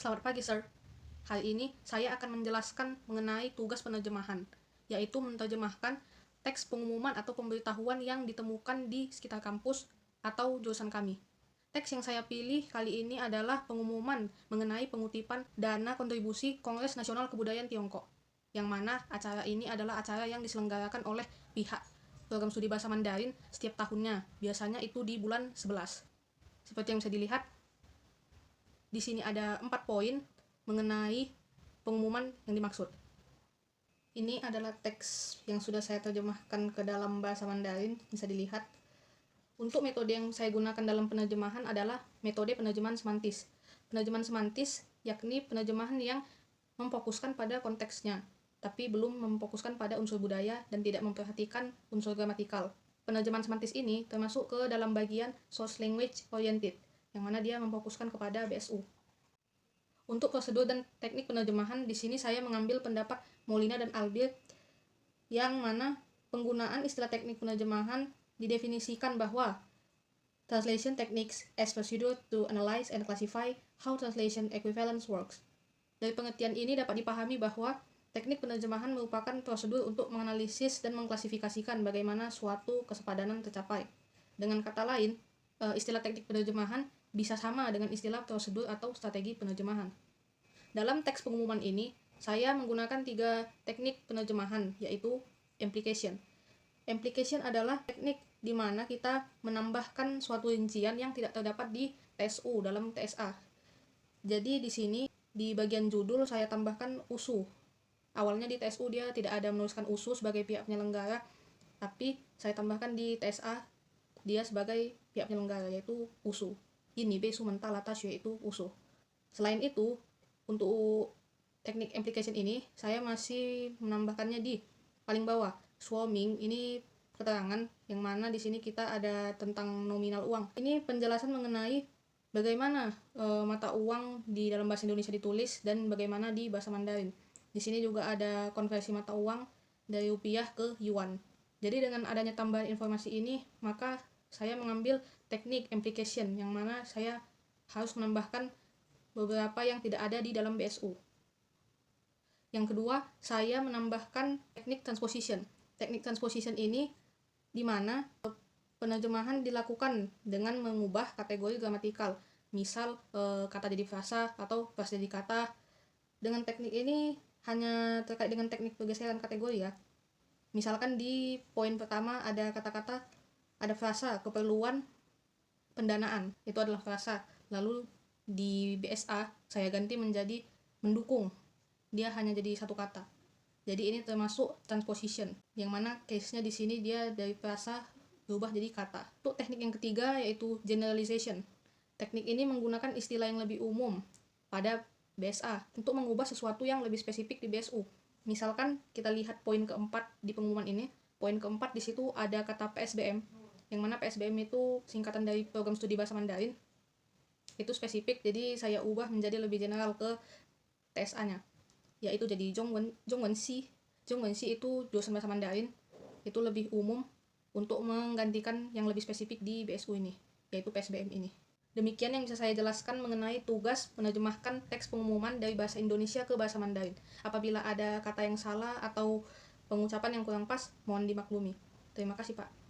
Selamat pagi, Sir. Kali ini saya akan menjelaskan mengenai tugas penerjemahan, yaitu menerjemahkan teks pengumuman atau pemberitahuan yang ditemukan di sekitar kampus atau jurusan kami. Teks yang saya pilih kali ini adalah pengumuman mengenai pengutipan dana kontribusi Kongres Nasional Kebudayaan Tiongkok, yang mana acara ini adalah acara yang diselenggarakan oleh pihak program studi bahasa Mandarin setiap tahunnya, biasanya itu di bulan 11. Seperti yang bisa dilihat, di sini ada 4 poin mengenai pengumuman yang dimaksud. Ini adalah teks yang sudah saya terjemahkan ke dalam bahasa Mandarin, bisa dilihat. Untuk metode yang saya gunakan dalam penerjemahan adalah metode penerjemahan semantis. Penerjemahan semantis yakni penerjemahan yang memfokuskan pada konteksnya, tapi belum memfokuskan pada unsur budaya dan tidak memperhatikan unsur gramatikal. Penerjemahan semantis ini termasuk ke dalam bagian source language oriented, yang mana dia memfokuskan kepada BSU. Untuk prosedur dan teknik penerjemahan, di sini saya mengambil pendapat Molina dan Albir, yang mana penggunaan istilah teknik penerjemahan didefinisikan bahwa translation techniques as procedure to analyze and classify how translation equivalence works. Dari pengertian ini dapat dipahami bahwa teknik penerjemahan merupakan prosedur untuk menganalisis dan mengklasifikasikan bagaimana suatu kesepadanan tercapai. Dengan kata lain, istilah teknik penerjemahan bisa sama dengan istilah prosedur atau strategi penerjemahan. Dalam teks pengumuman ini, saya menggunakan 3 teknik penerjemahan, yaitu implication. Implication adalah teknik di mana kita menambahkan suatu rincian yang tidak terdapat di TSU dalam TSA. Jadi di sini di bagian judul saya tambahkan USU. Awalnya di TSU dia tidak ada menuliskan USU sebagai pihak penyelenggara, tapi saya tambahkan di TSA dia sebagai pihak penyelenggara, yaitu USU. Ini besu mental atas, yaitu USU. Selain itu, untuk teknik implication ini saya masih menambahkannya di paling bawah. Swarming ini keterangan yang mana di sini kita ada tentang nominal uang. Ini penjelasan mengenai bagaimana mata uang di dalam bahasa Indonesia ditulis dan bagaimana di bahasa Mandarin. Di sini juga ada konversi mata uang dari rupiah ke yuan. Jadi dengan adanya tambahan informasi ini, maka saya mengambil teknik implication yang mana saya harus menambahkan beberapa yang tidak ada di dalam BSU. Yang kedua, saya menambahkan teknik transposition. Teknik transposition ini di mana penerjemahan dilakukan dengan mengubah kategori gramatikal. Misal kata jadi frasa atau frasa jadi kata. Dengan teknik ini hanya terkait dengan teknik pergeseran kategori ya. Misalkan di poin pertama ada kata-kata, ada frasa keperluan pendanaan, itu adalah frasa. Lalu di BSA saya ganti menjadi mendukung, dia hanya jadi satu kata. Jadi ini termasuk transposition, yang mana case-nya di sini dia dari frasa berubah jadi kata. Untuk teknik yang ketiga yaitu generalization. Teknik ini menggunakan istilah yang lebih umum pada BSA untuk mengubah sesuatu yang lebih spesifik di BSU. Misalkan kita lihat poin keempat di pengumuman ini. Poin keempat di situ ada kata PSBM, yang mana PSBM itu singkatan dari program studi bahasa Mandarin. Itu spesifik, jadi saya ubah menjadi lebih general ke TSA-nya, yaitu jadi Zhongwenxi. Zhongwenxi itu jurusan bahasa Mandarin, itu lebih umum untuk menggantikan yang lebih spesifik di BSU ini, yaitu PSBM ini. Demikian yang bisa saya jelaskan mengenai tugas menerjemahkan teks pengumuman dari bahasa Indonesia ke bahasa Mandarin. Apabila ada kata yang salah atau pengucapan yang kurang pas, mohon dimaklumi. Terima kasih, Pak.